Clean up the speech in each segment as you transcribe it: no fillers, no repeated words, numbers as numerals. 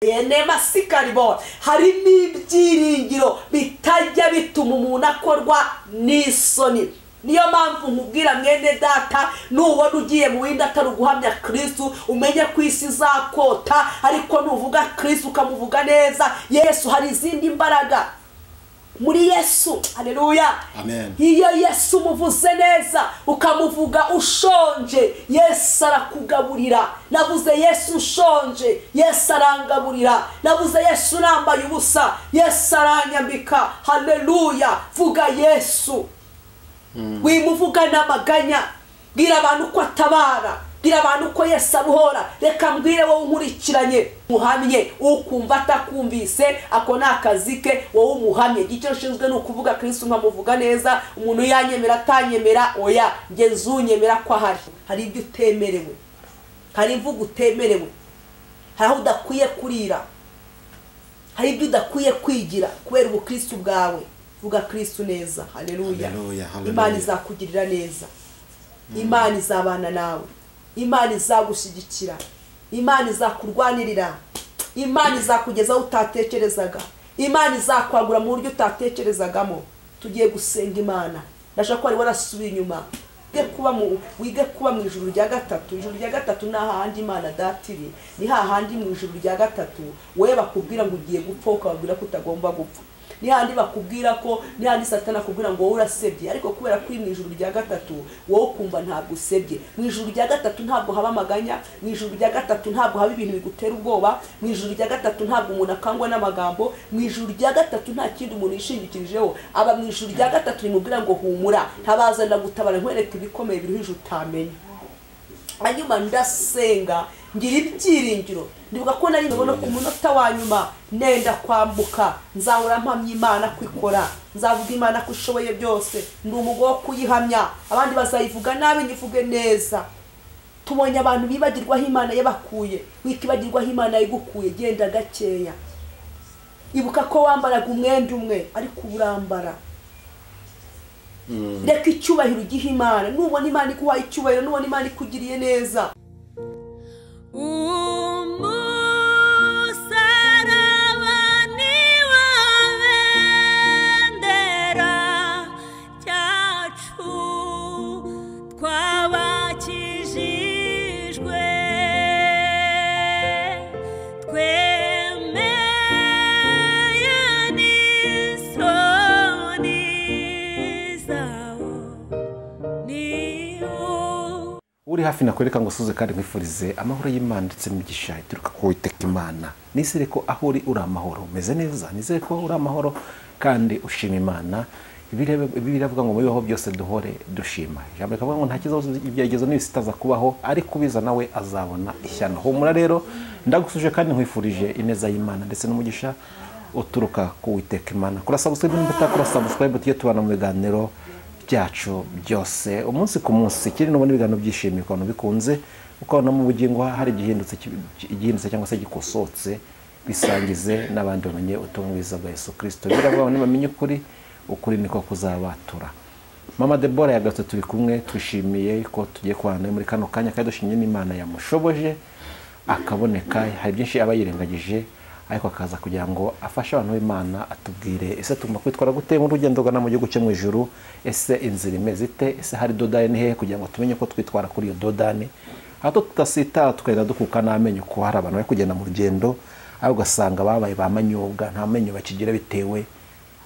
Nema sikaribo harimo ibyiringiro bitajya bituma umuntu akorwa n'isoni. Niyo mpamvu nkubwira mwene data, nubona ugiye mu windi atari guhamya Kristo, umenye ko isi zakota, ariko nuvuga Kristo ukamuvuga neza Yesu, hari izindi mbaraga muri Yesu. Haleluya, amen. Iyo Yesu umuvuze neza ukamuvuga ushonje, Yesu arakugaburira. Navuze Yesu ushonje, Yesu arangaburira. Navuze Yesu nambaye ubusa, Yesu aranyambika. Haleluya, vuga Yesu. Wimuvuga n'amaganya, bwira abantu ko atabara, bwira abantu ko Yesu aruhora. Reka mbwire wowe unkurikiranye, muhamye. Ukumva atakumvise ako n'akazi ke, wowe umuhamye. Icyo nshinzwe ni ukuvuga Kristo nkamuvuga neza. Umuntu yanyemera atanyemera, oya, nge nzunyemera ko ahari. Hari ibyo utemerewe, hari imvugo utemerewe, hari aho udakwiye kurira, hari ibyo udakwiye kwigira kubera ubukristo bwawe. Vuga Kristo neza. Haleluya, Imana izakugirira neza, Imana izabana nawe, Imana izagushyigikira, Imana izakurwanirira, Imana izakugeza aho utatekerezaga, Imana izakwagura mu buryo utatekerezagamo. Tugiye gusenga Imana. Ndashaka ko ari warasubiye inyuma, wige kuba mu ijuru rya gatatu. Ijuru rya gatatu ni ahandi Imana datiri, ni hahandi mu ijuru rya gatatu wewe bakubwira ngo ugiye gupfa ukababwira ko utagomba gupfa. Ni handi bakubwira ko, ni handi Satani akubwira ngo wowe urasebye, ariko kubera ko mu ijuru rya gatatu wowe kumva ntabwo usebye. Mu ijuru rya gatatu ntabwo haba amaganya, mu ijuru rya gatatu ntabwo haba ibintu bigutera ubwoba, mu ijuru rya gatatu ntabwo umuntu akangwa n'amagambo, mu ijuru rya gatatu nta kindi umuntu yishingikirijeho. Aba mu ijuru rya gatatu rimubwira ngo humura, ntabazana gutabara nkwereka ibikomeye biruhije utamenya. Hanyuma ndasenga ngira ibyiringiro, ndibuka ko nari mbona ku munota wa nyuma nenda kwambuka, nzahora mpamya Imana kwikora, nzavuga Imana ko ishoboye byose, ndi umugo wo kuyihamya. Abandi bazayivuga nabi, nyivuge neza. Tubonye abantu bibagirwaho Imana yabakuye, wikibagirwaho Imana yigukuye. Genda gakeya, ibuka ko wambaraga umwenda umwe ariko urambara. Reka icyubahiro ugihe Imana. Nubona Imana ikuhaye icyubahiro, nubona Imana ikugiriye neza, uri hafi nakwereka ngo usuze kandi nkwifurize amahoro y'Imana ndetse n'imigisha ituruka ku Uwiteka Imana. Nizere ko aho uri amahoro, umeze neza. Nizere ko uri amahoro kandi ushima Imana. Biravuga ngo mu bibaho byose duhore dushima. Ijambo rikavuga ngo nta kibazo ibyegezo n'ibisitaza kubaho, ariko ubiza nawe azabona ishyano. Humura rero, ndagusuje kandi nkwifurije ineza y'Imana ndetse n'umugisha uturuka ku Uwiteka Imana. Kora subscribe n'imbuta, kora subscribe tujye tubana mu biganiro byacu byose umunsi ku munsi. Kiri no ibiganiro byishimiye ko bikunze, ukabona mu bugingo hari igihindutse cyangwa se gikosotse, bisangize n'abandi bamenye ubutumwa bwiza bwa Yesu Kristo. Biravuga ngo bamenye ukuri niko kuzabatura. Mama Deborah yagatse turi kumwe, twishimiye ko tugiye kubana muri kano kanya kandi dushimye n'Imana yamushoboje akaboneka. Hari byinshi abayirengagije, ariko akaza kugira ngo afashe abantu b'Imana, atubwire ese tugomba kwitwara gute mu rugendo rugana mu gihugu cyo mu ijuru. Ese inzira imeze ite? Ese hari dodani hehe kugira ngo tumenye ko twitwara kuri iyo dodani, hato tutasita tukagenda dukuka n'amenyo. Ko hari abantu bari kugenda mu rugendo aho ugasanga babaye ba manyobwa, nta menyo bakigira bitewe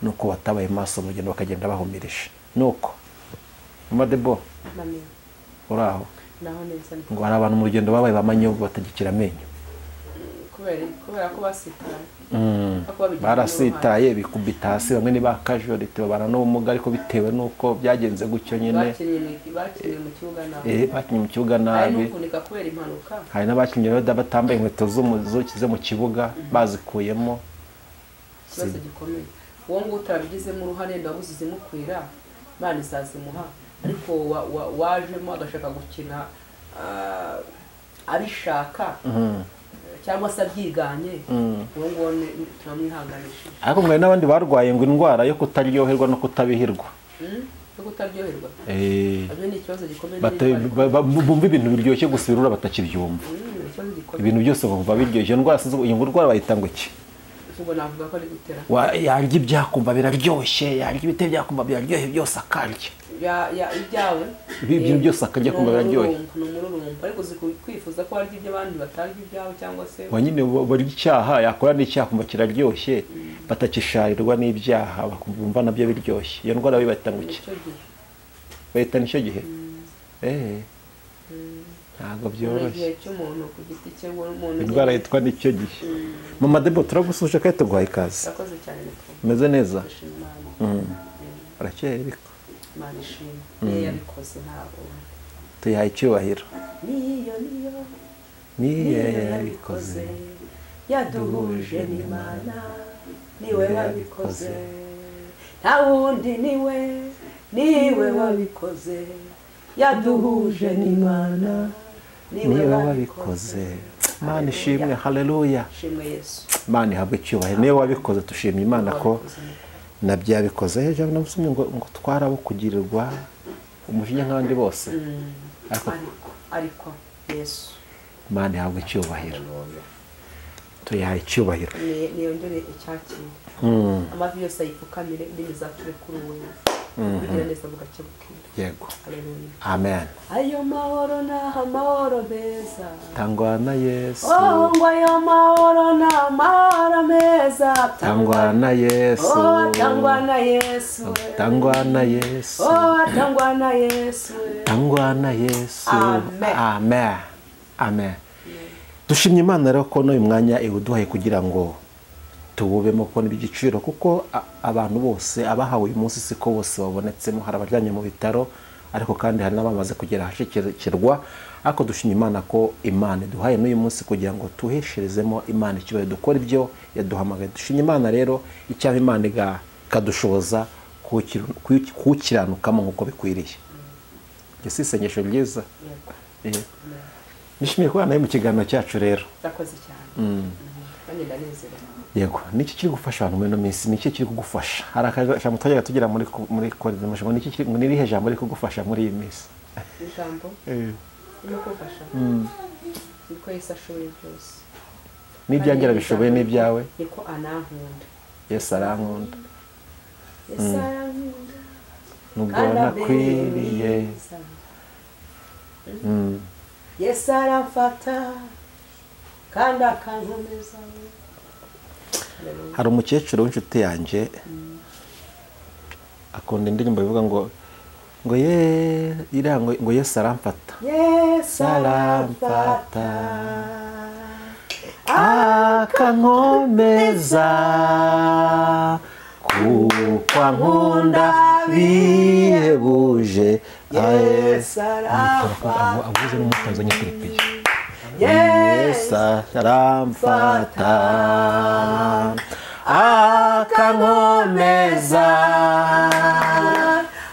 nuko batabaye maso mu rugendo, bakagenda bahumirisha. Nuko Mama Deborah, uraho? naho neza. Ngo hari abantu mu rugendo babaye ba manyobwa batagikira amenyo kubera ko basitaye. Barasitaye bikubita hasi, bamwe ni bakajorite babana n'ubumuga, ariko bitewe nuko byagenze gutyo nyine. Bakinnye mu kibuga nabi. Bakinnye mu kibuga nabi. Kunika kubera impanuka. Hari n'abakinnye batambaye inkweto zo mu kibuga bazikuyemo. Ikibazo gikomeye. Uwo ngo utarabigizemo uruhare ndabuze zimukwira, Imana izazimuha. Ariko wajemo agashaka gukina abishaka cyangwa se abyiganye, uwo ngo turamwihanganisha. Ariko mwe n'abandi barwaye ngo indwara yo kutaryoherwa no kutabihirwa. Yo kutaryoherwa? Abyo ni ikibazo gikomeye. Bumva ibintu biryoshye gusubirura batakibyumva. ikibazo gikomeye. ibintu byose bumva biryoshye. Iyo ndwara sinzi iyi ndwara bayita ngo iki? Ubwo navuga ko ari gutera. Yarya ibyakumva biraryoshye, yarya ibite byakumva biraryoshye byose akarya. Ibyawe Ibintu byose akarya kumva biraryoshye. Ni umururumba, ariko uzi kwifuza ko warya iby'abandi batarya ibyawe cyangwa se nyine barya icyaha, yakora n'icyaha kumva kiraryoshye, batakisharirwa n'ibyaha bakumva nabyo biryoshye. Iyo ndwara bayita ngo iki? Bayita nicyo gihe. Ntabwo byoroshye. Indwara yitwa nicyo gihe. Mama Debo, turagusuje kandi tuguhaye ikaze. Urakoze cyane. Umeze neza? Urakeye ariko? Imana ishimwe. Niyo yabikoze ntabwo. Tuyihaye icyubahiro. Niyo yabikoze. Yaduhuje n'Imana. Niwe wabikoze. Nta wundi niwe wabikoze. Yaduhuje n'Imana. Niwe wabikoze. Imana ishimwe, haleluya. Ishimwe Yesu. Imana ihabwe icyubahiro. Niwe wabikoze, tushimye Imana ko nabyo yabikoze. Hejuru namusomye ngo twarabo kugirirwa umujinya nk'abandi bose. Ariko Yesu. Imana ihabwe icyubahiro. Tuyihaye icyubahiro. Niyongere icyakira. Amavi yose ayipfukamire, indimi zature kuri wowe. Kugira neza bugacya bukira. Yego. Haleluya. Amen. Ayo mahoro na amahoro meza. Tangwa na Yesu. Ngo ayo mahoro na amahoro meza. Tangwa na Yesu. Tangwa na Yesu. Tangwa na Yesu. Tangwa na Yesu. Tangwa na Yesu. Amen. Amen. Amen. Dushimye Imana rero ko n'uyu mwanya iwuduhaye kugira ngo tububemo kubona iby'igiciro, kuko abantu bose abahawe uyu munsi siko bose babonetsemo. Hari abajyanye mu bitaro, ariko kandi hari n'abamaze kugera ahashikirwa. Ariko dushimye Imana ko Imana iduhaye n'uyu munsi kugira ngo tuhesherezemo Imana icyubahiro, dukora ibyo yaduhamagaye. Dushimye Imana rero icyaha Imana ikadushoboza kukiranukamo nk'uko bikwiriye. Iryo si isengesho ryiza. Nishimiye kuba nawe mu kiganiro cyacu rero. Urakoze cyane. Kandi ndanezerewe. Yego, niki kiri gufasha abantu muri no minsi? Niki kiri kugufasha? Hari akajambo twajyaga tugira muri coordination, niki kiri muri rihe jambo riri kugufasha muri iyi minsi? Ijambo ni kugufasha. Niko Yesu ashoboye byose. N'ibyangira bishoboye n'ibyawe. Niko anankunda. Yesu arankunda. Yesu arankunda. Nubwo nakwiriye. Yesu aramfata kandi akankomeza. Hari umukecuru w'inshuti yanjye akunda indirimbo bivuga ngo Yesu aramfata. Yesu aramfata akankomeza kuko ankunda bihebuje. Yesu aramfata. Avuze n'umutanzanya Filipe. Yesu aramfata akankomeza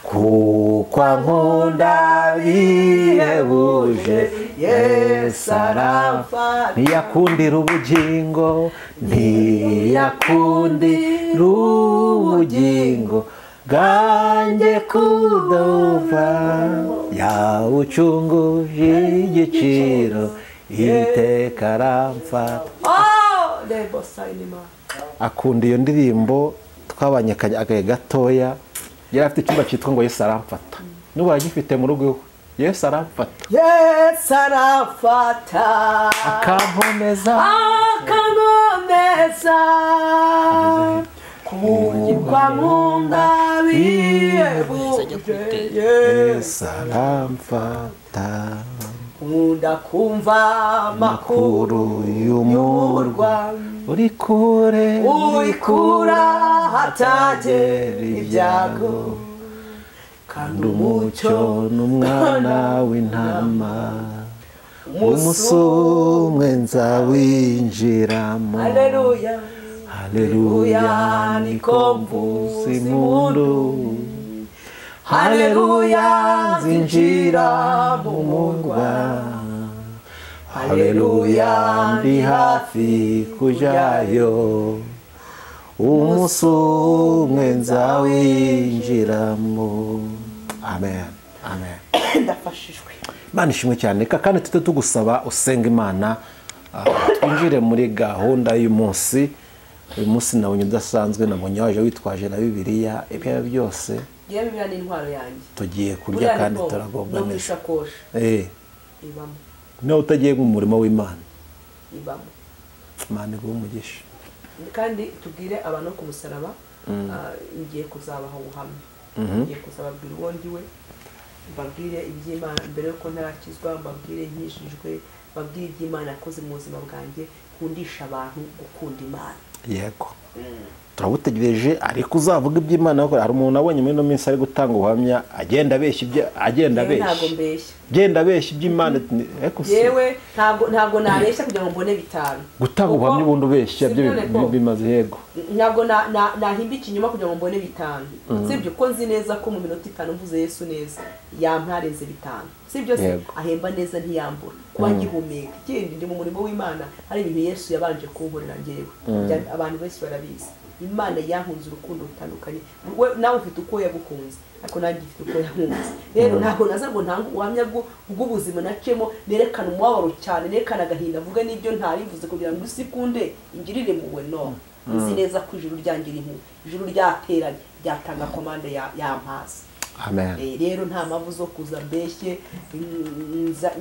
kuko ankunda bihebuje. Yesu aramfata. Ntiyakundira ubugingo, ntiyakundira ubugingo bwanjye kudupfa, yawucunguje igiciro, iteka aramfata. Akunda iyo ndirimbo. Twabanye agahe gatoya, yari afite icyumba cyitwa ngo Yesu aramfata. N'ubu aragifite mu rugo iwe. Yesu aramfata. Yesu aramfata akankomeza kuko ankunda bihebuje. Yesu aramfata. Nkunda kumva amakuru y'umurwa uri kure, hatagera ibyago, kandi umucyo n'umwana w'intama umunsi umwe nzawinjiramo. Haleluya. Haleluya, niko mvuza impundu. Haleluya, nzinjira mu murwa. Haleluya, ndi hafi kujyayo. Umunsi umwe nzawinjiramo. Amen. Amen. Ndafashijwe. Imana ishimwe cyane kandi tujye tugusaba usenga Imana twinjire muri gahunda y'umunsi. Uyu munsi nabonye udasanzwe, nabonye waje witwaje na Bibiliya, ibyo byose ngiye Bibiliya n'intwaro yanjye tugiye kurya kandi turagomba neza ibamo nawe utagiye mu murimo w'Imana ibamo. Imana iguhe umugisha kandi tubwire abantu ku musaraba ngiye kuzabaha ubuhamya, ngiye kuzababwira uwo ndiwe, mbabwire iby'Imana mbere yuko ntarakizwa, mbabwire nkishijwe, mbabwire iby'Imana yakoze mu buzima bwanjye, kundisha abantu gukunda Imana. Yego turabutegereje, ariko uzavuga iby'Imana. Hari umuntu abonye muri ino minsi ari gutanga ubuhamya agenda abeshya iby'Imana. Yewe ntabwo nabeshya kugira ngo mbone bitanu. Gutanga ubuhamya ubundi ubeshya byo bimaze. Yego ntabwo nahimba ikinyoma kugira ngo mbone bitanu. Sibyo ko nzi neza ko mu minota 5 mvuze Yesu neza yampareze bitanu. Sibyo se ahemba neza ntiyambura. Kuba ngihumeka ikindi ndi mu murimo w'Imana, hari ibintu Yesu yabanje kunkorera ngewe. Abantu benshi barabizi Imana yankunze urukundo rutandukanye. Nawe ufite uko yagukunze, ariko nanjye ufite uko yankunze. Rero ntabwo naza ngo ntanga ubuhamya bw'ubuzima nacemo, nerekana umubabaro cyane, nerekana agahinda, mvuga n'ibyo ntarivuze kugira ngo isikunde ingirire muwe. No, nzi neza ko ijuru ryangira impuhwe, ijuru ryateranye, ryatanga komande yampaza. Amen. Rero nta mpamvu zo kuza mbeshye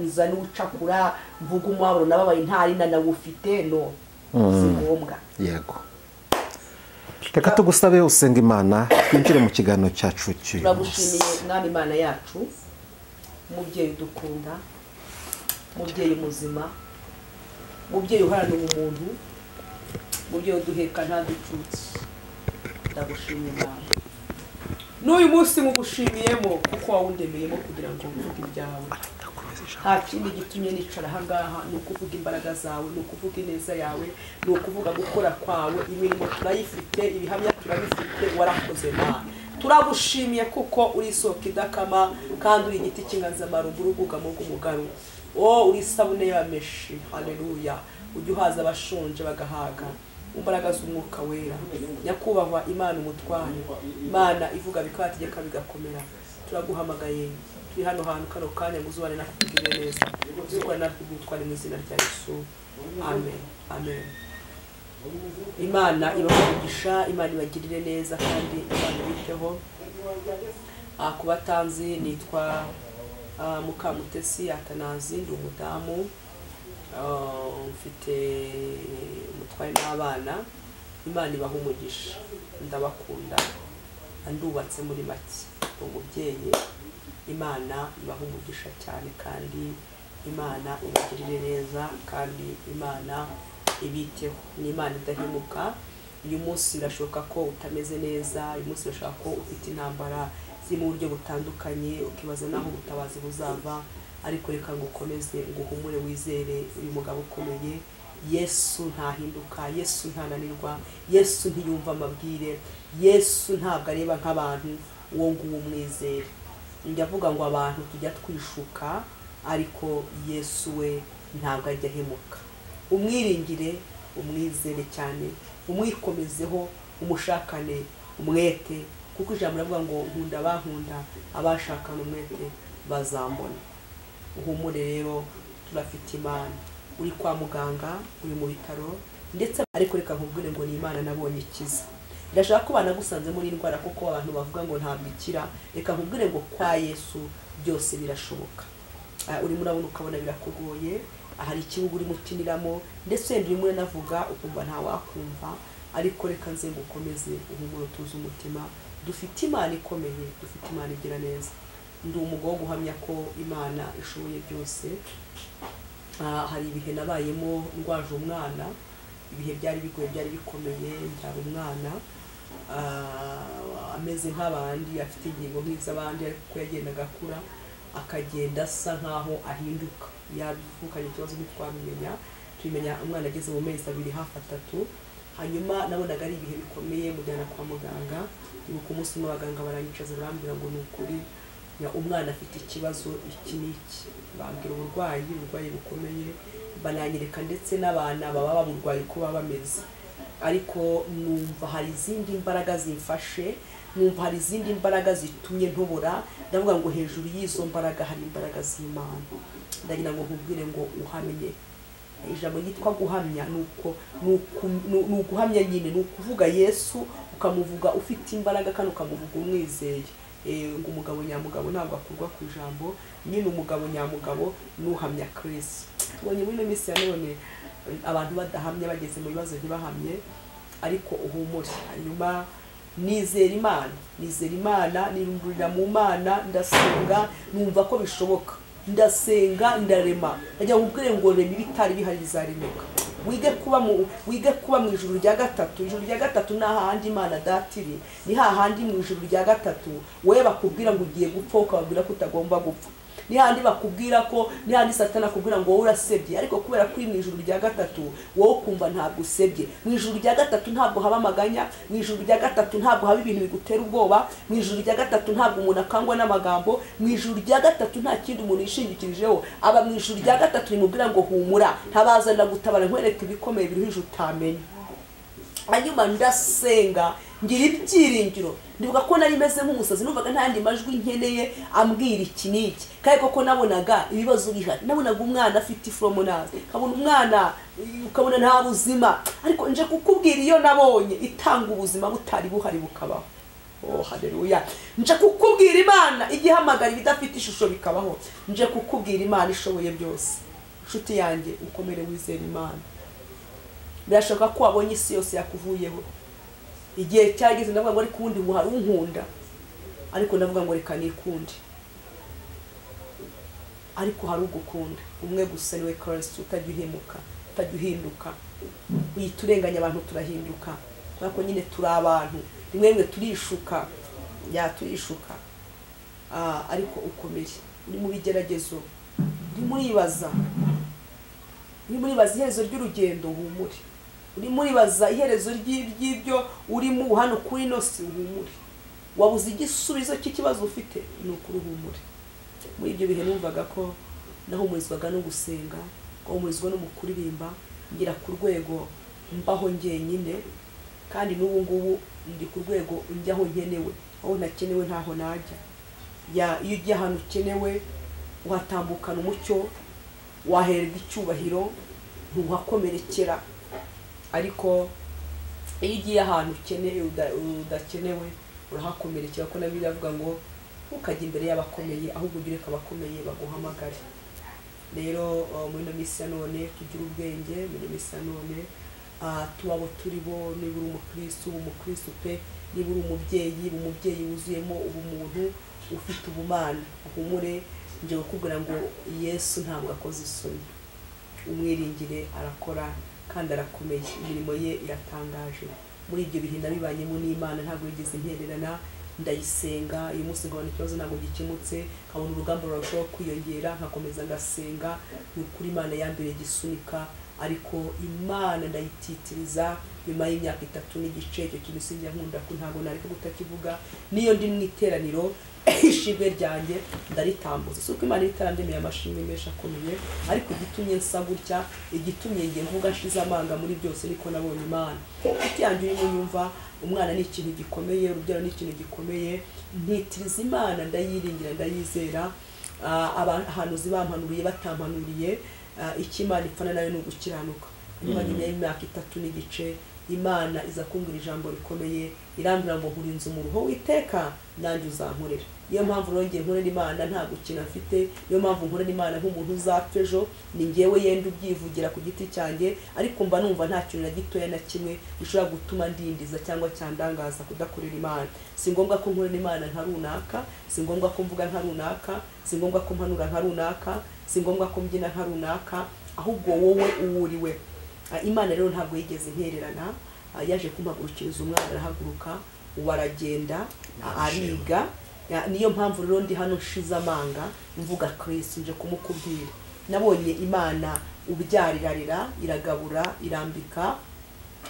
nza n'ucakura mvuga umubabaro nababaye ntari nawufite. No, si ngombwa. Yego reka tugusabe usenga Imana twinjire mu kiganiro cyacu cy'uyu munsi. Turagushimiye Mwami Imana yacu, umubyeyi udukunda, umubyeyi muzima, umubyeyi uharanira umuntu, umubyeyi uduheka ntaducutse. Ndagushimiye Imana n'uyu munsi mugushimiyemo kuko wawundemeyemo kugira ngo uvuge ibyawe. Nta kindi gitumye nicara aha ngaha, ni ukuvuga imbaraga zawe, ni ukuvuga ineza yawe, ni ukuvuga gukora kwawe. Imirimo turayifite, ibihamya turabifite, warakoze Mana. Turagushimiye kuko uri isoko idakama, kandi uri igiti cy'inganzamarumbu, urugugamo rw'umugaru. Uri isabune y'abameshi. Haleluya. Ujya uhaza abashonje bagahaga, imbaraga z'umwuka wera. Nyakubahwa Imana umutware, Imana ivuga bikabategeka bigakomera. Turaguhamagaye turi hano hantu kano kanya muzubane nakugirire neza, muzubane nakugutware mu izina rya Yesu. Amen. Amen. Imana ibamugisha, Imana ibagirire neza kandi Imana ibiteho. Ku batanzi nitwa Mukamutesi Atanazi, ndi umudamu, mfite umutware n'abana. Imana ibaha umugisha, ndabakunda, ndubatse muri make, umubyeyi. Imana ibaha umugisha cyane kandi Imana ibagirire neza kandi Imana ibiteho. Ni Imana idahemuka. Uyu munsi birashoboka ko utameze neza, uyu munsi birashoboka ko ufite intambara ziri mu buryo butandukanye, ukibaza naho ubutabazi buzava, ariko reka ngo ukomeze, ngo uhumure, wizere uyu mugabo ukomeye. Yesu ntahinduka, Yesu ntananirwa, Yesu ntiyumva amabwire, Yesu ntabwo areba nk'abantu. Uwo nguwo umwizere. Ndavuga ngo abantu tujya twishuka, ariko Yesu we ntabwo ajya ahemuka. Umwiringire, umwizere cyane, umwikomezeho, umushakane umwete, kuko ijambo ravuga ngo nkunda bankunda, abashakana umwete bazambona. Uhumure rero, turafite Imana. Uri kwa muganga, uri mu bitaro, ndetse ariko reka nkubwire ngo ni Imana nabonye ikiza. Ndashaka ko banagusanze muri indwara kuko abantu bavuga ngo ntabwo ikira. Reka nkubwire ngo kwa Yesu byose birashoboka. Uri murabona ukabona birakugoye, hari ikibuga uri mutiniramo, ndetse ndimwe navuga ukumva nta wakumva, ariko reka nze ngukomeze uhumure, tuze umutima. Dufite Imana ikomeye, dufite Imana igira neza. Ndi umugabo wo guhamya ko Imana ishoboye byose. Hari ibihe nabayemo ndwaje umwana, ibihe byari bigoye, byari bikomeye, mbyara umwana ameze nk'abandi, afite ingingo nk'iz'abandi, ariko yagendaga akura akagenda asa nkaho ahinduka. Yavukanye ikibazo ntitwabimenya, tubimenya umwana ageze mu mezi 2 hafi 3. Hanyuma nabonaga ari ibihe bikomeye, mujyana kwa muganga. Nuko umunsi umwe abaganga baranyicaza barambwira ngo ni ukuri umwana afite ikibazo iki n'iki. Bambwira uburwayi bukomeye, bananyereka ndetse n'abana baba baburwaye ko baba bameze. Ariko numva hari izindi imbaraga zimfashe, numva hari izindi mbaraga zitumye ntobora ndavuga ngo hejuru y'izo mbaraga hari imbaraga z'Imana. Ndagira ngo nkubwire ngo uhamye. Ijambo ryitwa guhamya ni uguhamya nyine, ni ukuvuga Yesu ukamuvuga ufite imbaraga kandi ukamuvuga umwizeye. Ngo umugabo nyamugabo ntabwo akurwa ku ijambo, nyine umugabo nyamugabo nuhamya Kristo. Tubonye muri ino minsi ya none abantu badahamya, bageze mu bibazo ntibahamye, ariko uhumure. Hanyuma nizera Imana, nirundurira mu Mana, ndasenga numva ko bishoboka, ndasenga ndarema. Najya nkubwire ngo rema ibitari bihari bizaremeka. Wige kuba mu ijuru rya gatatu. Ijuru rya gatatu ni hahandi Imana datiri, ni hahandi mu ijuru rya gatatu wewe bakubwira ngo ugiye gupfa ukababwira ko utagomba gupfa. Ni handi bakubwira ko, ni handi Satani akubwira ngo wowe urasebye, ariko kubera ko uri mu ijuru rya gatatu wowe kumva ntabwo usebye. Mu ijuru rya gatatu ntabwo haba amaganya, mu ijuru rya gatatu ntabwo haba ibintu bigutera ubwoba, mu ijuru rya gatatu ntabwo umuntu akangwa n'amagambo, mu ijuru rya gatatu nta kindi umuntu yishingikirijeho. Aba mu ijuru rya gatatu rimubwira ngo humura, ntabazana gutabara nkwereka ibikomeye biruhije utamenya. Hanyuma ndasenga ngira ibyiringiro, ndibuka ko nari meze nk'umusazi, numvaga nta yandi majwi nkeneye ambwira iki n'iki, kandi koko nabonaga ibibazo bihari. Nabonaga umwana afite iforomonazi, kabona umwana ukabona nta buzima, ariko nje kukubwira iyo nabonye itanga ubuzima butari buhari bukabaho. Oh haleluya. Nje kukubwira Imana igihamagara ibidafite ishusho bikabaho. Nje kukubwira Imana ishoboye byose. Nshuti yanjye ukomere wizera Imana. Birashoboka ko wabonye isi yose yakuvuyeho, igihe cyageze ndavuga ngo ariko ubundi buhari unkunda, ariko ndavuga ngo reka nikunde. Ariko hari ugukunda umwe gusa, niwe Kristo, utajya uhemuka, utajya uhinduka. Uyiturenganya abantu turahinduka, kuko nyine turi abantu, rimwe turishuka, turishuka. Ariko ukomeye, uri mu bigeragezo, uri muribaza iherezo ry'urugendo, humure. Uri muribaza iherezo ry'ibyo urimo hano kuri ino si, humure. Wabuze igisubizo cy'ikibazo ufite, ni ukuri humure. Muri ibyo bihe numvaga ko nahumurizwaga no gusenga, humurizwa no mu kuririmba, ngira ku rwego mbaho njyenyine, kandi n'ubu ngubu ndi ku rwego njyaho nkenewe. Aho ntakenewe ntaho najya. Iyo ugiye ahantu ukenewe uhatambukana umucyo, waherwa icyubahiro, ntuhakomerekera. Ariko iyo ugiye ahantu ukeneye udakenewe urahakomerekera, ko nabiri avuga ngo ukajya imbere y'abakomeye, ahubwo ugire ko abakomeye baguhamagare. Rero muri ino minsi ya none tugira ubwenge, muri ino minsi ya none tubabo turi bo. Niba uri umukristo pe, niba uri umubyeyi wuzuyemo ubumuntu, ufite ubumana, uhumure. Nje kukubwira ngo Yesu ntabwo akoze isoni, umwiringire, arakora kandi arakomeye, imirimo ye iratangaje. Muri ibyo bihe nabibanyemo n'Imana, ntabwo yigeze intererana. Ndayisenga uyu munsi nkabona ikibazo ntabwo gikemutse, nkabona urugamba rurushaho kwiyongera, nkakomeza ngasenga. Ni ukuri Imana yambere gisunika, ariko Imana ndayititiriza nyuma y'imyaka 3 n'igice. Icyo kintu sinjya nkunda ko ntabwo nareka gutakivuga. Niyo ndi mu iteraniro ishimwe ryanjye ndaritambuza. Suko Imana itarandemeye amashimwe menshi akomeye, ariko igitumye nsa gutya, igitumye ngiye mvuga nshize amanga muri byose, niko nabonye Imana. Iti yanjye urimo nyumva, umwana ni ikintu gikomeye, urubyaro ni ikintu gikomeye. Ntitiriza Imana, ndayiringira, ndayizera. Ahantu zibampanuriye batampanuriye, ikimana ipfana nayo ni ugukiranuka. Nyuma y'imyaka 3 n'igice Imana iza kumbwira ijambo rikomeye, irambwira ngo nkurinze umuruho w'iteka, nanjye uzankorera. Niyo mpamvu rongeye nkorera Imana nta gukina mfite, niyo mpamvu nkorera Imana nk'umuntu uzapfa ejo. Ni ngewe yenda ubyivugira ku giti cyanjye, ariko mba numva nta kintu na gitoya na kimwe gishobora gutuma ndindiza cyangwa cyandangaza kudakorera Imana. Si ngombwa ko nkorera Imana nka runaka, si ngombwa ko mvuga nka runaka, si ngombwa ko mpanura nka runaka, si ngombwa ko mbyina nka runaka, ahubwo wowe uwuriwe. Imana rero ntabwo yigeze intererana, yaje kumpagurukiriza umwana, arahaguruka, waragenda, ariga. Niyo mpamvu rero ndi hano nshize amanga mvuga Kristo, nje kumukubwira. Nabonye Imana ubyarirarira, iragabura, irambika.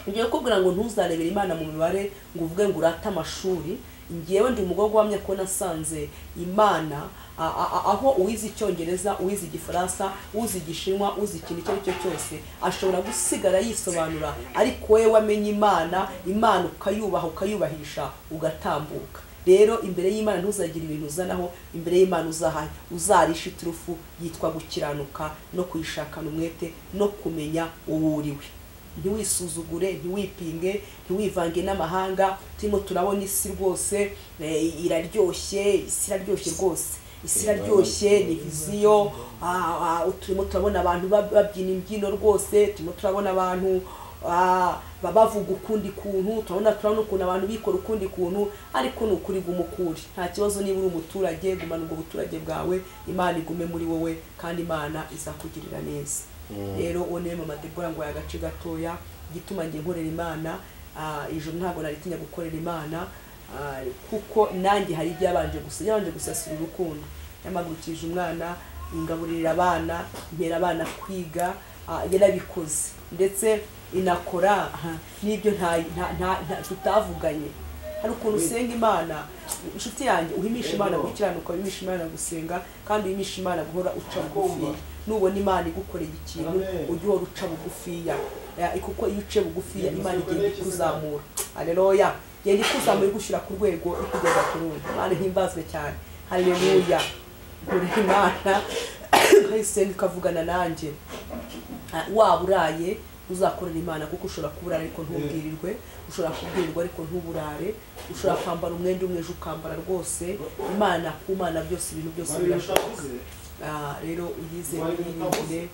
Ngiye kubwira ngo ntuzarebere Imana mu mibare ngo uvuge ngo urata amashuri. Ngiyewe ndi umugogo wamye ko nasanze Imana aho uwize Icyongereza, uwize Igifaransa, uzi Igishinwa, uzi ikintu icyo aricyo cyose, ashobora gusigara yisobanura, ariko wewe wamenye Imana ukayubaha, ukayubahisha, ugatambuka. rero imbere y'Imana ntuzagira ibintu uzanaho, imbere y'Imana uzarisha iturufu yitwa gukiranuka no kuyishakana umwete no kumenya uwo uriwe. Ntiwisuzugure, ntiwipinge, ntiwivange n'amahanga. Turimo turabona isi rwose iraryoshye, isi iraryoshye rwose, isi iraryoshye, ni viziyo. Turimo turabona abantu babyina imbyino rwose, turimo turabona abantu bavuga ukundi kuntu, turabona ukuntu abantu bikora ukundi kuntu, ariko ni ukuri gumukuri. Nta kibazo niba uri umuturage, gumana ubwo buturage bwawe, Imana igume muri wowe kandi Imana izakugirira neza. Rero one Mama Deborah ngo yagace gatoya gituma ngiye nkorera Imana. Ijoro ntabwo naritinya gukorera Imana, kuko nanjye hari ibyabanje gusasira urukundo. Yamagurukije umwana, ingaburira abana, mpera abana kwiga, yarabikoze ndetse inakora n'ibyo tutavuganye. Hari ukuntu usenga Imana, inshuti yanjye, uhimisha Imana gukiranuka, uhimisha Imana gusenga, kandi uhimisha Imana guhora uca bugufi. Nubona Imana igukoreye ikintu ujye uhora uca bugufiya, kuko iyo uciye bugufiya Imana igenda ikuzamura. Haleluya, igenda ikuzamura igushyira ku rwego ikugeza ku rundi. Imana himbazwe cyane. Haleluya. Nkorera Imana nkayisenga ikavugana nanjye. Waba uraye uzakorera Imana, kuko ushobora kuburara ariko ntubwirirwe, ushobora kubwirirwa ariko ntuburare, ushobora kwambara umwenda umwe ukambara rwose. Imana ku Mana byose, ibintu byose birashoboka. Rero uyize n'iyingire,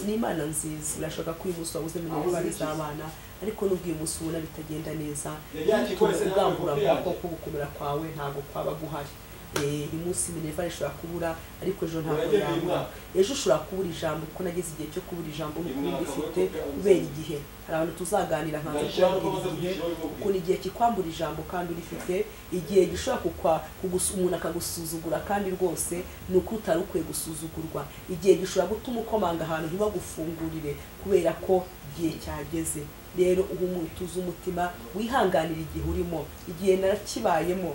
ni Imana nziza. Urashaka ko uyu munsi wabuze minerivare z'abana, ariko n'ubwo uyu munsi ubona bitagenda neza, ugambura amaboko ko gukomera kwawe ntabwo kwaba guhari. Uyu munsi minerivare ishobora kubura, ariko ejo ntabwo yabura. Ejo ushobora kubura ijambo, kuko nageze igihe cyo kubura ijambo n'ukuri mbifite kubera igihe. Hari abantu tuzaganira nkanze kubabwira igihe, kuko ni igihe kikwambura ijambo kandi urifite. Igihe gishobora umuntu akagusuzugura kandi rwose ni uko utari ukwiye gusuzugurwa. Igihe gishobora gutuma ukomanga ahantu ntibagufungurire kubera ko igihe cyageze. Rero utuze umutima, wihanganira igihe urimo. Igihe narakibayemo,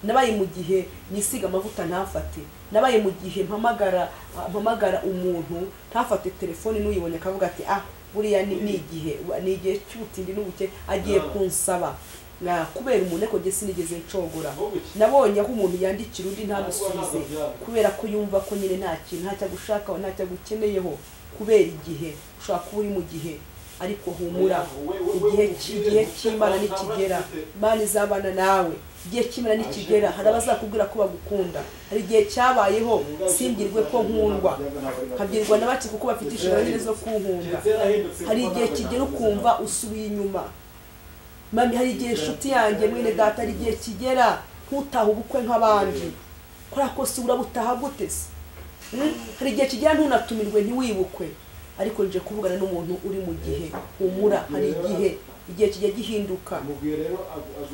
nabaye mu gihe nisiga amavuta ntafate, nabaye mu gihe mpamagara umuntu ntafate telefone, n'uyibonye akavuga ati buriya ni igihe cy'ubutindi n'ubuke agiye kunsaba. Kubera umuntu ariko njye sinigeze ncogora. Nabonye aho umuntu yandikira undi ntamusubize, kubera ko yumva ko nyine nta kintu, ntacyo agushakaho, ntacyo agukeneyeho, kubera igihe. Ushobora kuba uri mu gihe, ariko humura, igihe cy'Imana nikigera, Imana izabana nawe. Igihe cy'Imana nikigera, hari abazakubwira ko bagukunda. Hari igihe cyabayeho simbwirwe ko nkundwa, nkabwirwa na bake kuko bafite inshingano nyine zo kunkunda. Hari igihe kigera ukumva usubiye inyuma. Hari igihe inshuti yanjye mwene data, hari igihe kigera ntutaha ubukwe nk'abandi, kubera ko si urabutaha gute se? Hari igihe kigera ntunatumirwe ntiwibukwe, ariko nje kuvugana n'umuntu uri mu gihe. Humura, hari igihe kijya gihinduka.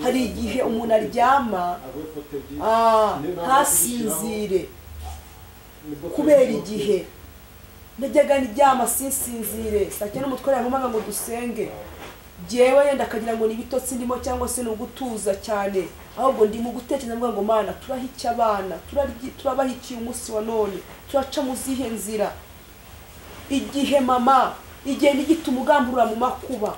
Hari igihe umuntu aryama ntasinzire kubera igihe. Najyaga ndyama sinsinzire, saa cyenda umutware yankomaga ngo dusenge, jyewe yenda akagira ngo ni ibitotsi ndimo cyangwa se ni ugutuza cyane, ahubwo ndi mu gutekereza ngo Mana turaha iki abana, turabaha iki umunsi wa none, turaca mu zihe nzira. Igihe mama, igihe nigituma ugamburura mu makuba,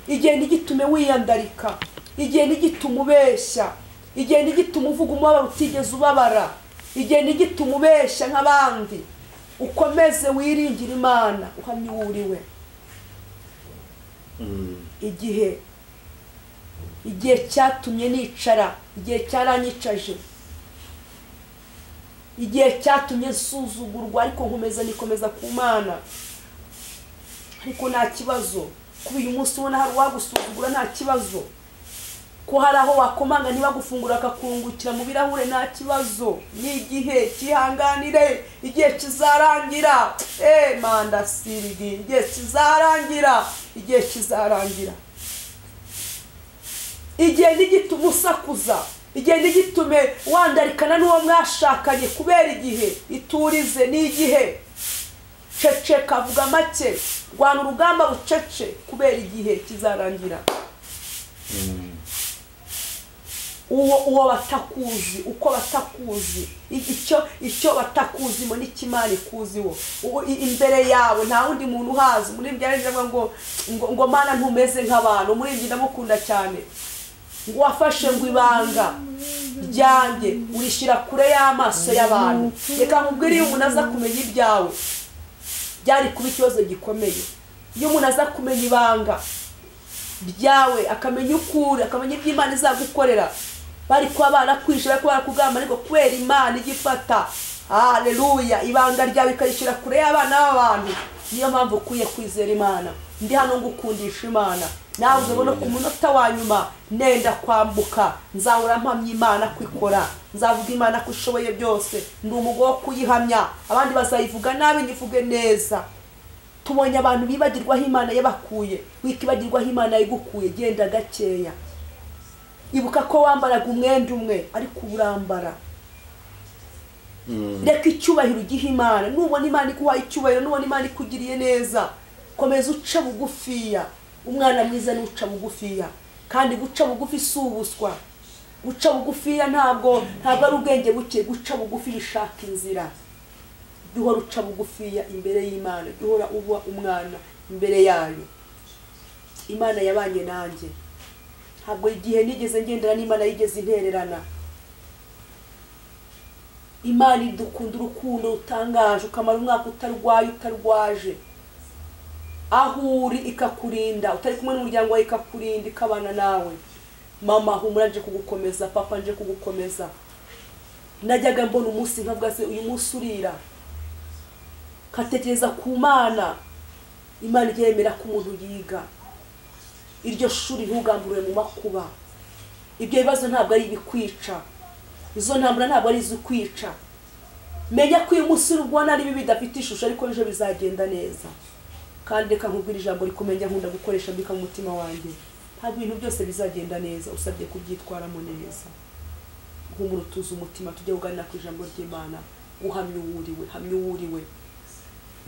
igihe nigitume wiyandarika, igihe nigituma ubeshya, igihe nigituma uvuga umubabaro utigeze ubabara, igihe nigituma ubeshya nk'abandi. Ukomeze wiringira Imana, uhamye uwo uriwe. Igihe cyatumye nicara, igihe cyaranyicaje, igihe cyatumye nsuzugurwa, ariko nikomeza ku Mana. Ariko nta kibazo, kuba uyu munsi ubona hari uwagusuzugura nta kibazo, ko hari aho wakomanga ntibagufungura akakungukira mu birahure nta kibazo. Ni igihe, kihanganire, igihe kizarangira. Manda sirigi, igihe kizarangira, igihe kizarangira. Igihe nigituma usakuza, igihe nigitume wandarikana n'uwo mwashakanye kubera igihe. Iturize, ni igihe. Ceceka, vuga make, rwana urugamba bucece, kubera igihe kizarangira. Uwo batakuzi, uko batakuzi, icyo batakuzimo n'ikimana ikuziho. Imbere yawe nta wundi muntu uhazi. Muri byarenze ngo Mana ntumeze nk'abantu. Muri ndamukunda cyane, ngo wafashe ngo ibanga ryanjye urishyira kure y'amaso y'abantu. Reka nkubwire, iyo umuntu aza kumenya ibyawe byari kuba ikibazo gikomeye. Iyo umuntu aza kumenya ibanga ryawe, akamenya ukuri, akamenya ibyo Imana izagukorera, bari kuba barakwishe, bari kuba barakugamba, ariko kubera Imana igifata, haleluya, ibanga ryawe ikarishyira kure y'abana b'abantu. Niyo mpamvu ukwiye kwizera Imana. Ndi hano ngukundisha Imana. Nawe uzabona ku munota wa nyuma nenda kwambuka, nzahora mpamya Imana kwikora, nzavuga Imana ko ishoboye byose, ndi umugabo wo kuyihamya. Abandi bazayivuga nabi, nyivuge neza. Tubonye abantu bibagirwaho Imana yabakuye, wikibagirwaho Imana yigukuye. Genda gakeya, ibuka ko wambaraga umwenda umwe ariko urambara. Reka icyubahiro ugihe Imana. Nubona Imana ikuhaye icyubahiro, nubona Imana ikugiriye neza, komeza uca bugufiya. Umwana mwiza ni uca bugufiya, kandi guca bugufi si ubuswa. Guca bugufiya ntabwo ari ubwenge buke. Guca bugufi bishaka inzira. Duhora uca bugufiya imbere y'Imana, duhora uba umwana imbere yayo. Imana yabanye nanjye, ntabwo igihe nigeze ngendera n'Imana yigeze intererana. Imana idukunda urukundo rutangaje, ukamara umwaka utarwaye utarwaje, aho uri ikakurinda, utari kumwe n'umuryango wawe ikakurinda, ikabana nawe. Mama humura, nje kugukomeza, papa nje kugukomeza. Najyaga mbona umunsi nkavuga se uyu munsi urira, katekereza ku Mana. Imana yemera ko umuntu yiga. Iryo shuri ntugamburure mu makuba. Ibyo bibazo ntabwo ari ibikwica, izo ntambara ntabwo ari izukwica. Menya ko uyu munsi urubona ari bibi bidafite ishusho, ariko ejo bizagenda neza. Kandi reka nkubwire ijambo rikomeye nkunda gukoresha mbika mu mutima wanjye, ntabwo ibintu byose bizagenda neza usabye kubyitwaramo neza. Humura, utuze umutima, tujye kuganira ku ijambo ry'Imana. Uhamye uwuriwe, hamye uwuriwe.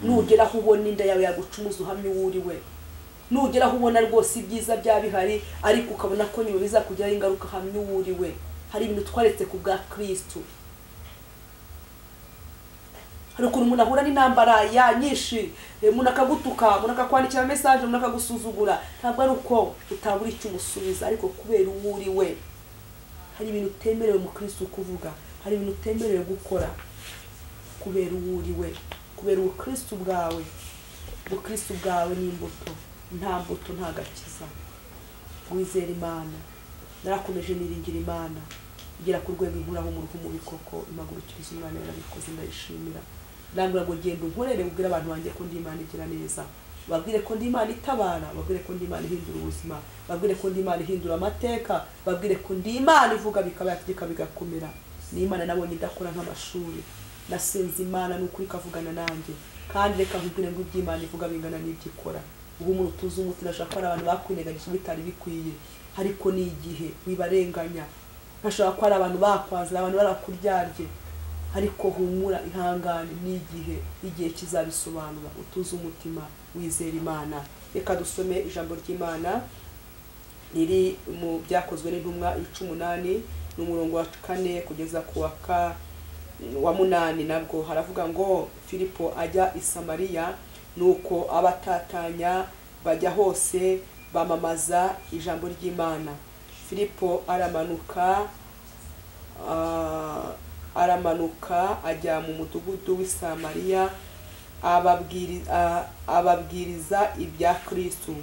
Nugera aho ubona inda yawe yagucumuza, uhamye uwuriwe. Nugera aho ubona rwose ibyiza byabihari, ariko ukabona ko nyuma bizakugiraho ingaruka, hamye uwuriwe. Hari ibintu twaretse ku bwa Kristo. Hari ukuntu umuntu ahura n'intambara ya nyinshi, umuntu akagutuka, umuntu akakwandikira message, umuntu akagusuzugura. Ntabwo ari uko utabura icyo umusubiza, ariko kubera uwuriwe. Hari ibintu utemerewe mu Kristo kuvuga, hari ibintu utemerewe gukora, kubera uwuriwe. Kubera ubukristo bwawe. Ubukristo bwawe ni imbuto, nta mbuto nta gakiza. Wizera Imana. Narakomeje niringira Imana, igera ku rwego inkuraho umuntu mu bikoko, imagurukiriza umwana yarabikoze, ndayishimira. Ndambura ngo genda unkorere, ubwire abantu banjye ko ndi Imana igira neza. Babwire ko ndi Imana itabara, babwire ko ndi Imana ihindura ubuzima, babwire ko ndi Imana ihindura amateka, babwire ko ndi Imana ivuga bikabategeka bigakomera. Ni Imana nabonye idakora nk'amashuri. Nasenze Imana n'ukuri kavugana nanjye, kandi reka nkubwire ngo iby'Imana ivuga bingana n'ibyo ikora. Ubu umuntu utuze umutima, ashaka ko abantu bakwineganyije bitari bikwiye, ariko ni igihe wibarenganya. Ntashobora ko ari abantu bakwaza, abantu barakuryarye, ariko humura, ihangane, ni igihe kizabisobanura. Utuze umutima, wizera Imana. Reka dusome ijambo ry'Imana riri mu Byakozwe n'Intumwa 18 n'umurongo wa 4 kugeza ku wa 8. Nabwo haravuga ngo Filipo ajya i Samariya, nuko abatatanya bajya hose bamamaza ijambo ry'Imana. Filipo aramanuka ajya mu mudugudu w'i Samariya, ababwiriza ibya Kristo.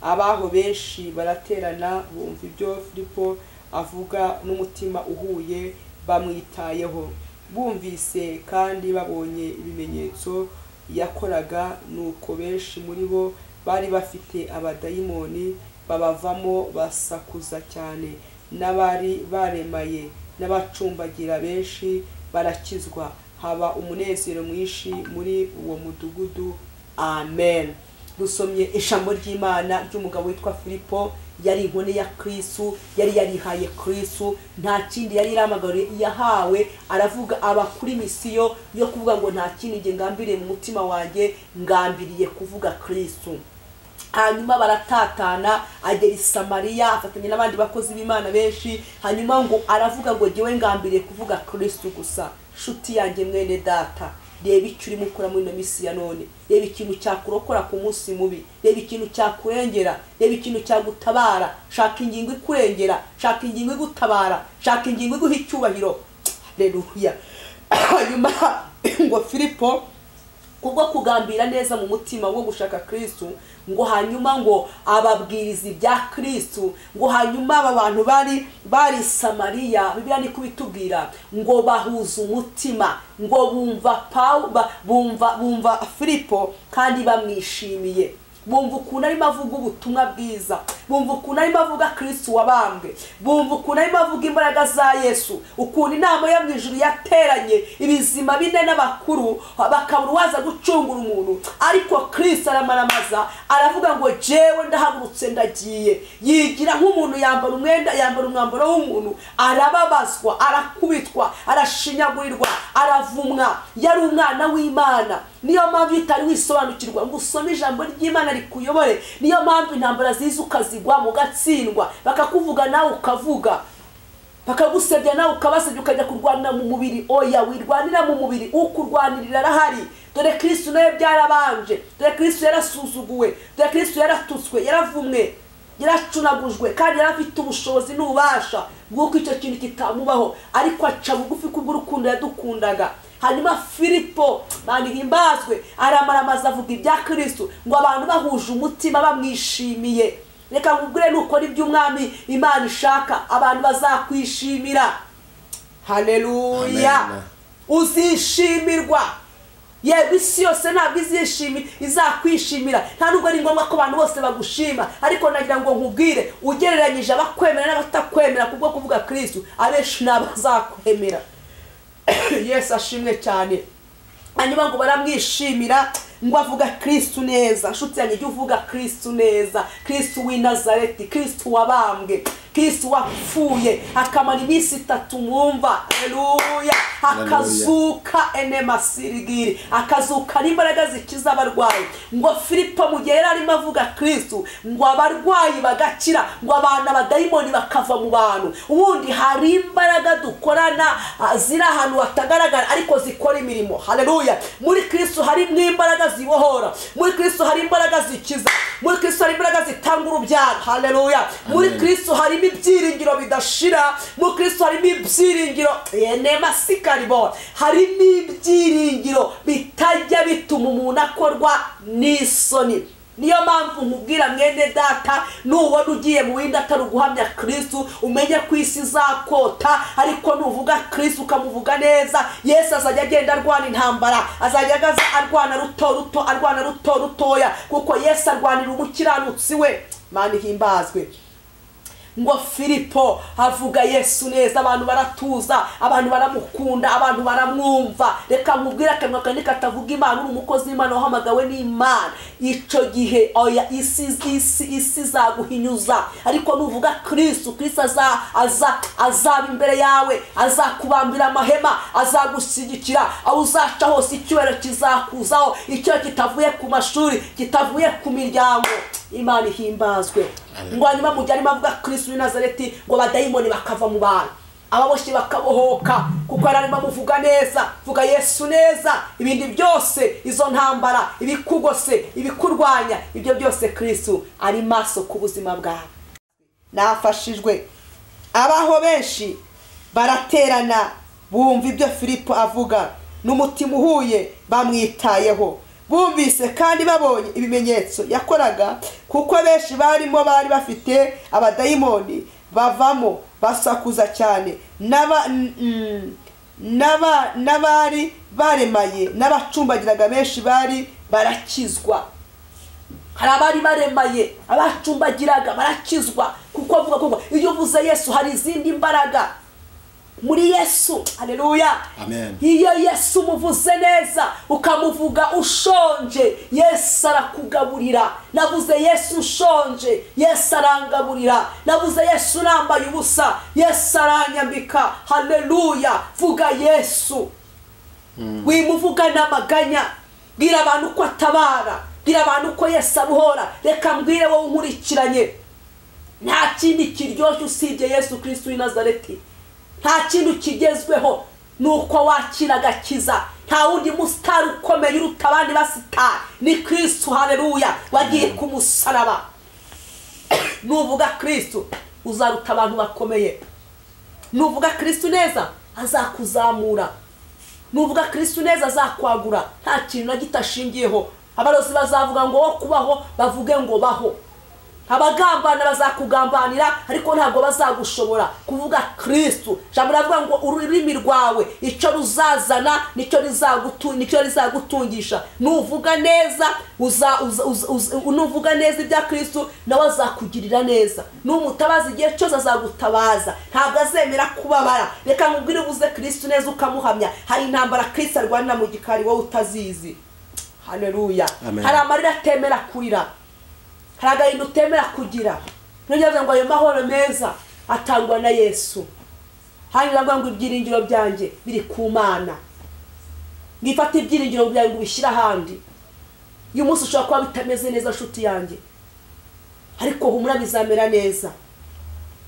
Abaho benshi baraterana, bumva ibyo Filipo avuga n'umutima uhuye, bamwitayeho. Bumvise kandi babonye ibimenyetso yakoraga, nuko benshi muri bo bari bafite abadayimoni babavamo basakuza cyane. N'abari baremaye n'abacumbagira benshi barakizwa. Haba umunezero mwinshi muri uwo mudugudu. Amen. Dusomye ijambo ry'Imana ry'umugabo witwa Filipo. Yari inkone ya Kristo, yari yarihaye Kristo, nta kindi yari iramagariye yahawe. Aravuga aba kuri misiyo yo kuvuga ngo nta kindi nge ngambiriye mu mutima wanjye, ngambiriye kuvuga Kristo. Hanyuma baratatana, agera i Samariya afatanya n'abandi bakozi b'Imana benshi. Hanyuma ngo aravuga ngo jyewe ngambiriye kuvuga Kristo gusa. Shuti yanjye mwene data, reba icyo urimo ukora muri ino minsi ya none, reba ikintu cyakurokora ku munsi mubi, reba ikintu cyakurengera, reba ikintu cyagutabara. Shaka ingingo ikurengera, shaka ingingo igutabara, shaka ingingo iguha icyubahiro. Haleluya. Hanyuma ngo Filipo kubwo kugambira neza mu mutima wo gushaka Kristo, ngo hanyuma ngo ababwiriza ibya Kristo, ngo hanyuma aba bantu bari Samariya, Bibiliya ni kubitubwira ngo bahuza umutima, ngo bumva Filipo kandi bamwishimiye. Bumva ukuntu arimo avuga ubutumwa bwiza, bumva ukuntu arimo avuga Kristo wabambwe, bumva ukuntu arimo avuga imbaraga za Yesu, ukuntu inama yo mu ijuru yateranye ibizima bine n'abakuru bakabura uwaza gucungura umuntu, ariko Kristo aramaramaza aravuga ngo jewe ndahagurutse ndagiye. Yigira nk'umuntu yambara umwambaro w'umuntu, arababazwa, arakubitwa, arashinyagurirwa, aravumwa. Yari umwana w'Imana. Niyo mpamvu itari wisobanukirwa ngo usome ijambo ry'Imana rikuyobore. Niyo mpamvu intambara ziza ukazigwa mugatsindwa, bakakuvuga nawe ukavuga, bakagusebya nawe ukabasebya, ukajya kurwanira mu mubiri. Oya, wirwanira mu mubiri, ukurwanirira arahari. Dore Kristo nawe byarabanje, dore Kristo yarasuzuguwe, dore Kristo yaratutswe, yaravumwe, yaracunagujwe, kandi yarafite ubushobozi n'ububasha bw'uko icyo kintu kitamubaho, ariko aca bugufi kubw'urukundo yadukundaga. Hanyuma Filipo himbazwe aramaramaza avuga ibya Kristo, ngo abantu bahuje umutima bamwishimiye. Reka nkubwire nukora iby'umwami Imana ishaka, abantu bazakwishimira. Haleluya. Uzishimirwa. Yewe isi yose ntabwo izakwishimira. Nta nubwo ari ngombwa ko abantu bose bagushima, ariko nagira ngo nkubwire, ugereranyije abakwemera n'abatakwemera kubwo kuvuga Kristo, abenshi n'abazakwemera. Yesu ashimwe cyane. Hanyuma ngo baramwishimira, ngo avuga Kristo neza. Nshuti yanjye, jya uvuga Kristo neza. Kristo w'i Nazareti, Kristo wabambwe, Kristo wapfuye akamara iminsi 3 mwumva. Haleluya. Akazuka enemasirigiri, akazuka n'imbaraga zikiza abarwayi. Ngo Filipo mu gihe yari arimo avuga Kristo, ngo abarwayi bagakira, ngo abana abadayimoni bakava mu bantu. Ubundi hari imbaraga dukorana ziri ahantu hatagaragara ariko zikora imirimo. Haleluya. Muri Kristo hari imbaraga zibohora, muri Kristo hari imbaraga zikiza, muri Kristo hari imbaraga zitanga urubyaro. Haleluya. Muri Kristo hari ibyiringiro bidashira, muri Kristo hari ibyiringiro hari ibyiringiro bitajya bituma umuntu akorwa n'isoni. Niyo mpamvu nkubwira mwene data, nubona ugiye mu windi atari uguhamya Kristo, umenye ko isi izakota, ariko nuvuga Kristo ukamuvuga neza, Yesu azajya agenda arwana intambara, azajya arwana ruto rutoya, kuko Yesu arwanira umukiranutsi we. Mana himbazwe. Ngo Filipo avuga Yesu neza, abantu baratuza, abantu baramukunda, abantu baramwumva. Reka nkubwire akanwa kandi katavuga Imana, uri umukozi w'Imana wahamagawe n'Imana. Ico gihe oya isi zaguhinyuza, ariko nuvuga Kristo azaba imbere yawe, azakubambira amahema, azagushyigikira. Aho uzaca hose icyubahiro kizakuzaho, icyo kitavuye ku mashuri, kitavuye ku miryango. Imana ihimbazwe. Ngo hanyuma mu gihe arimo avuga Kristo w'i Nazareti, ngo abadayimoni bakava mu bantu, ababoshye bakabohoka, kuko arimo amuvuga neza. Vuga Yesu neza, ibindi byose, izo ntambara, ibikugose, ibikurwanya, ibyo byose Kristo ari maso ku buzima bwawe. Nafashijwe. Abaho benshi baraterana bumva ibyo Filipo avuga, n'umutima uhuye bamwitayeho. Bumvise kandi babonye ibimenyetso yakoraga, kuko benshi bari bafite abadayimoni bavamo basakuza cyane, n'abari baremaye n'abacumbagiraga benshi bari barakizwa. Hari abari baremaye, abacumbagiraga barakizwa, kuko avuga ko iyo uvuze Yesu hari izindi imbaraga muri Yesu. Haleluya. Amen. Iyo Yesu umuvuze neza, ukamuvuga ushonje, Yesu arakugaburira. Navuze Yesu ushonje, Yesu arangaburira. Navuze Yesu nambaye ubusa, Yesu aranyambika. Haleluya. Vuga Yesu. Wimuvuga n'amaganya. Bwira abantu ko atabara, bwira abantu ko Yesu abuhora. Reka mbwire wowe unkurikiranye, nta kindi kiryoshye usibye Yesu Kristo w'i Nazareti. Nta kintu kigezweho, nuko wakira agakiza. nta wundi musitari ukomeye uruta abandi basitari, ni Kristo. Haleluya, wagiye ku musaraba. Nuvuga Kristo uzaruta abantu bakomeye. Nuvuga Kristo neza azakuzamura. Nuvuga Kristo neza azakwagura, nta kintu na gitashingiyeho. Abarozi bazavuga ngo wo kubaho bavuge ngo baho. Abagambana bazakugambanira ariko ntabwo bazagushobora. Kuvuga Kristo, jambo ravuga ngo ururimi rwawe icyo ruzazana nicyo rizagutungisha. Nuvuga neza unuvuga neza ibya Kristo nawe azakugirira neza. Numutabaza igihe cyose azagutabaza, ntabwo azemera kubabara. Reka nkubwire uvuze Kristo neza ukamuhamya, hari intambara Kristo arwanira mu gikari wowe utazizi. Haleluya. Hari amarira atemera kurira, hari agahinda utemera kugira. Nongera ngo ayo mahoro meza atangwa na Yesu. Hanyuma ngo ibyiringiro byanjye biri ku Mana. Ngifata ibyiringiro byanjye ngo bishyira ahandi. Uyu munsi ushobora kuba bitameze neza nshuti yanjye, ariko humura bizamera neza.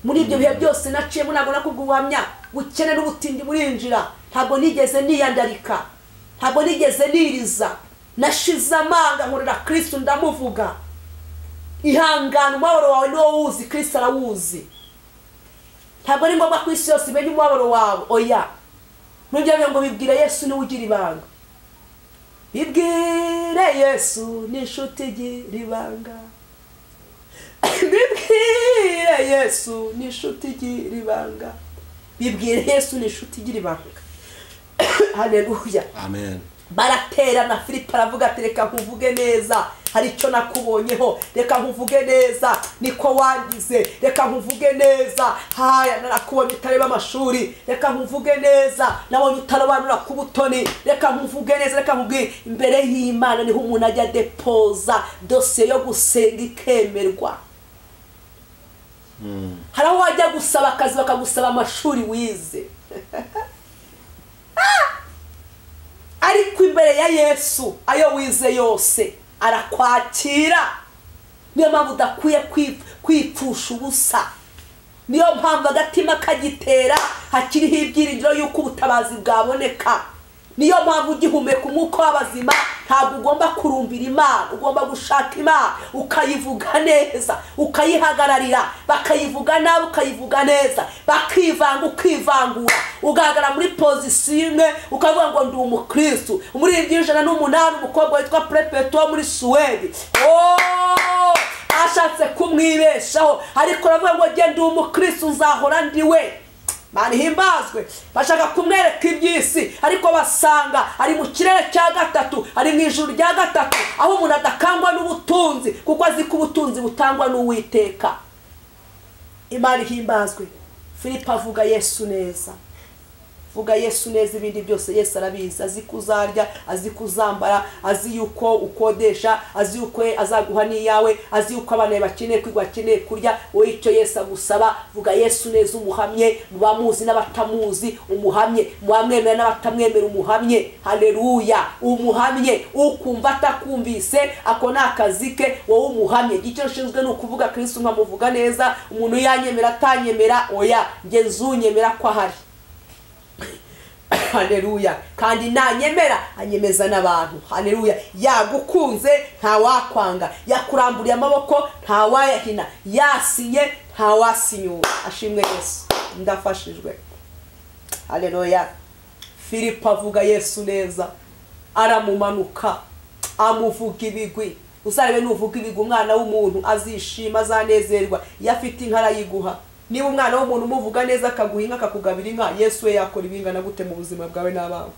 Muri ibyo bihe byose naciyemo ntabwo nakubwuhamya bukene n'ubutindi burinjira. Ntabwo nigeze niyandarika, ntabwo nigeze niriza. Nashize amanga nkorera Kristo ndamuvuga. Ihangana, umubabaro wawe niwo wuzi, Kristo arawuzi. Ntabwo ari ngombwa ko isi yose imenye umubabaro wawe, oya. Nujya ngo bibwire Yesu niwe ugira ibanga. Bibwire Yesu ni inshuti igira ibanga. Bibwire Yesu ni inshuti igira ibanga. Bibwire Yesu ni inshuti igira ibanga. Haleluya. Amen. Baraterana. Filipo aravuga ati reka nkuvuge neza, hari icyo nakubonyeho. Reka nkuvuge neza, niko wangize. Reka nkuvuge neza, haya narakubonye utareba amashuri. Reka nkuvuge neza, nabonye utarobanura ku butoni. Reka nkuvuge neza, reka nkubwire imbere y'Imana niho umuntu ajya depoza dosiye yo gusenga ikemerwa. Hari aho wajya gusaba akazi bakagusaba amashuri wize. Ariko imbere ya Yesu ayo wize yose arakwakira. Niyo mpamvu udakwiye kwipfusha ubusa. Niyo mpamvu agatima kagitera hakiriho ibyiringiro yuko ubutabazi bwaboneka. Niyo mpamvu ugihumeka umwuka w'abazima ntabwo ugomba kurumbira Imana, ugomba gushaka Imana ukayivuga neza, ukayihagararira. Bakayivuga nabi ukayivuga neza, bakivanga ukivangura, ugahagarara muri pozisiyo imwe ukavuga ngo ndi umukristo. Muri 108 umukobwa witwa Perpetua muri Suwedi, ashatse kumwibeshaho ariko aravuga ngo njye ndi umukristo nzahora ndiwe. Mani himbazwe. Bashaka kumwereka iby'isi ariko basanga ari mu kirere cya gatatu, ari mu ijuru rya gatatu, aho umuntu adakangwa n'ubutunzi kuko azi ko ubutunzi butangwa n'Uwiteka. Imana himbazwe. Filipo avuga Yesu neza. Vuga Yesu neza, ibindi byose Yesu arabizi. Azi kuzarya, azi kuzambara, azi yuko ukodesha, azi yuko azaguha n'iyawe, azi yuko abana bakeneye kwigwa, bakeneye kurya. Wowe icyo Yesu agusaba, vuga Yesu neza umuhamye. Mubamuzi n'abatamuzi umuhamye, muamwemera n'abatamwemera umuhamye. Haleluya. Umuhamye. Ukumva atakumvise ako nakazi ke, wowe umuhamye. Icyo ushinzwe ni ukuvuga Kristo nkamuvuga neza. Umuntu yanyemera atanyemera, oya, nge nzunyemera ko ahari. Haleluya. Kandi nanyemera anyemeza n'abantu. Haleluya. Yagukunze nta wakwanga, yakuramburiye amaboko nta wayahina, yasinye nta wasinyura. Ashimwe Yesu, ndafashijwe. Haleluya. Filipo avuga Yesu neza, aramumanuka amuvuga ibigwi. Uzarebe nuvuga ibigwi umwana w'umuntu azishima, azanezerwa. Yafite inkara yiguha. Niba umwana w'umuntu umuvuga neza akaguha inka akakugabira inka, Yesu we yakora ibingana gute mu buzima bwawe n'abawe?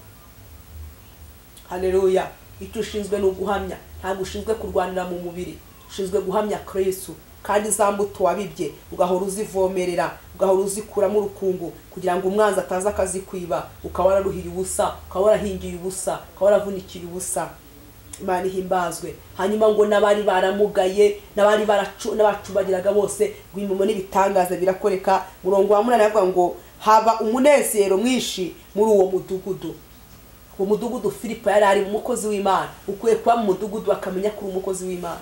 Haleluya. Icyo ushinzwe no guhamya, ntabwo ushinzwe kurwanira mu mubiri, ushinzwe guhamya Kristo. Kandi za mbuto wabibye ugahora uzivomerera, ugahora uzikuramo urukungu kugira ngo umwanzi ataza akazikwiba, ukaba wararuhiye ubusa, ukaba warahingiye ubusa, ukaba waravunikiye ubusa. Imana ihimbazwe. Hanyuma ngo nabari baramugaye, nabari n'abacubagiraga bose, gwimimo n'ibitangaza birakoreka. Murongo wa 8 yavuga ngo haba umunezero mwinshi muri uwo mudugudu. Uwo mudugudu Filipo yari ari umukozi w'Imana. Ukwiye kuba mu mudugudu akamenya ko uri umukozi w'Imana.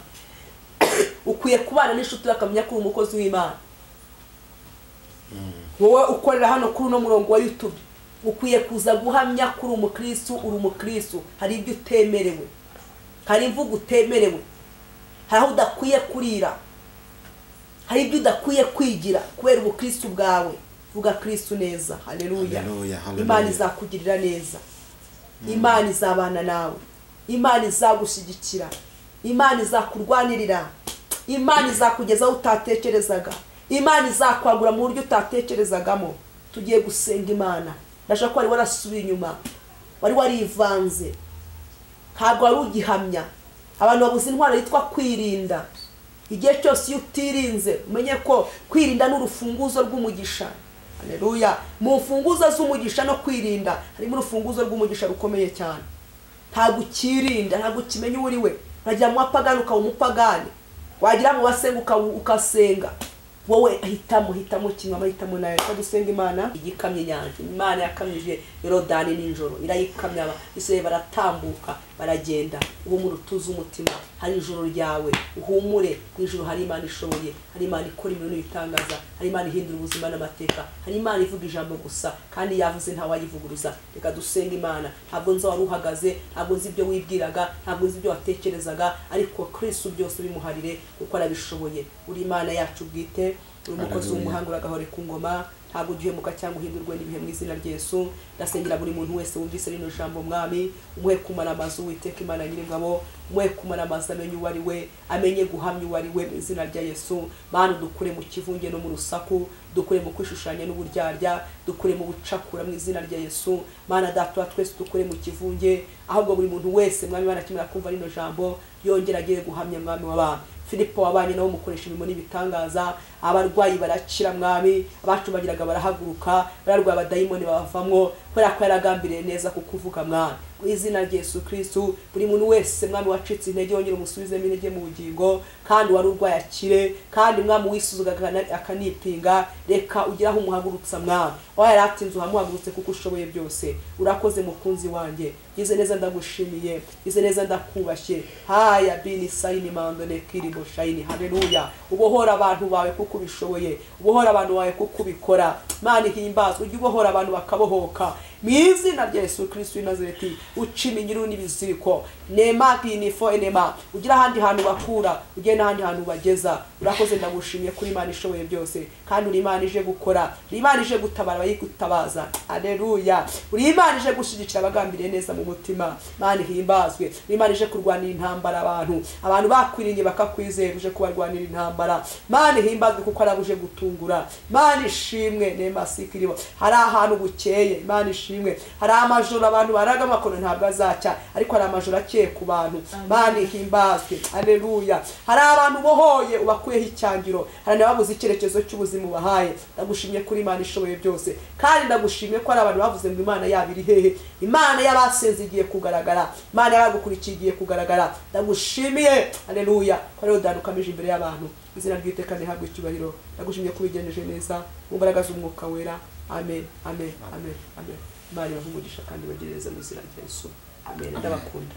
Ukwiye kubana n'inshuti akamenya ko uri umukozi w'Imana. Wowe ukorera hano kuri no murongo wa YouTube, ukwiye kuza guhamya kuri umukristo, uri umukristo. Hari ibyo utemerewe, hari imvugo utemerewe, hari aho udakwiye kurira, hari ibyo udakwiye kwigira kubera ubukristo bwawe. Vuga Kristo neza. Haleluya. Imana izakugirira neza, Imana izabana nawe, Imana izagushyigikira, Imana izakurwanirira, Imana izakugeza utatekerezaga, Imana izakwagura mu buryo utatekerezagamo. Tugiye gusenga Imana. Ndashaka ko wari warasubiye inyuma, wari warivanze, ntabwo wari ugihamya. Abantu babuze intwaro yitwa kwirinda. Igihe cyose iyo utirinze umenye ko kwirinda n'urufunguzo rw'umugisha. Haleluya. Mu mfunguzo z'umugisha no kwirinda harimo urufunguzo rw'umugisha rukomeye cyane. Ntabwo ukirinda, ntabwo ukimenya uri we. Urajya mu bapagani ukaba umupagani, wagira mu basenga ukasenga. Wowe hitamo kimwe, amahitamo nayo. Dusenga Imana. Igikamye inyanja, Imana yakamije Yorodani ninjoro, irayikamya. Abisirayeli baratambuka baragenda. Ubu mu rutuza umutima, hari ijoro ryawe, uhumure. Mu ijoro hari Imana ishoboye, hari Imana ikora ibintu bitangaza, hari Imana ihindura ubuzima n'amateka, hari Imana ivuga ijambo gusa kandi yavuze nta wayivuguruza. Reka dusenga Imana. Ntabwo nzi wari uhagaze, ntabwo nzi ibyo wibwiraga, ntabwo nzi ibyo watekerezaga, ariko Kristo byose bimuharire kuko arabishoboye. Uri Imana yacu bwite, uri umukozi w'umuhanga, uragahore ku ngoma. Ntabwo ugihemuka cyangwa uhindurwe n'ibihe mu izina rya Yesu. Ndasengera buri muntu wese wumvise rino jambo mwami, umuhe kumara amazu Uwiteka Imana Nyiringabo, umuhe kumara amazu amenye uwo ari we, amenye guhamya uwo ari we mu izina rya Yesu. Mana dukure mu kivunge no mu rusaku, dukure mu kwishushanya n'uburyarya, dukure mu bucakura mu izina rya Yesu. Mana data twese dukure mu kivunge, ahubwo buri muntu wese mwami Imana kimara kumva rino jambo yongera agiye guhamya mwami w'abantu. Filipo wabanye nabo mukoresha imirimo n'ibitangaza, abarwayi barakira mwami, abacu bagiraga barahaguruka, bararwaye abadayimoni babavamwo kubera ko yaragambiriye neza kukuvuga mwami. Mu izina rya Yesu Kristo, buri muntu wese mwami wacitse intege wongera umusubizemo intege mu bugingo, kandi wari urwaye akire, kandi mwami wisuzugaga akanipinga, reka ugiraho umuhagurutsa mwami. Waye ratinze uhamuhagurutse kuko ushoboye byose. Urakoze mukunzi wanjye, gize neza ndagushimiye, gize neza ndakubashye. Haya bini sayini mandone kiribo shayini. Haleluya. Ubohora abantu bawe kuko ubishoboye, ubohora abantu bawe kuko ubikora. Mana himbazwe, ujye ubohora abantu bakabohoka mu izina rya Yesu Kristo w'i Nazareti. Uca iminyururu n'ibiziriko, nema binifo enema, ugira ahandi hantu bakura, ugenda ahandi hantu bageza. Urakoze ndagushimiye kuri Imana ishoboye byose, kandi uri Imana ije gukora, uri Imana ije gutabara abayigutabaza. Haleluya. Uri Imana ije gushyigikira abagambiriye neza mu mutima. Mana himbazwe, uri Imana ije kurwanira intambara abantu bakwirinye bakakwizera, uje kubarwanira intambara. Mana himbazwe kuko arabuje gutungura. Mana ishimwe, nema sikiribo. Hari ahantu bukeye, Mana ishimwe. Hari amajoro abantu baraga amakono ntabwo azacya, ariko hari amajoro akeye ku bantu. Mana himbazwe. Haleluya. Hari abantu bohoye ubakuyeho icyangiro, hari nababuze icyerekezo cy'ubuzima ubahaye. Ndagushimye kuri Imana ishoboye byose, kandi ndagushimye ko ari abantu bavuze ngo Imana yabo iri hehe. Imana y'abasenze igiye kugaragara, Imana y'abagukurikiye igiye kugaragara. Ndagushimiye. Haleluya. Ko rero danukamije imbere y'abantu, izina ry'Uwiteka rihabwe icyubahiro. Ndagushimye ko ubigenjeje neza mu mbaraga z'Umwuka Wera. Amen, amen, amen, amen. Imana ibahumugisha kandi bagereza mu izina rya Yesu. Amen. Ndabakunda.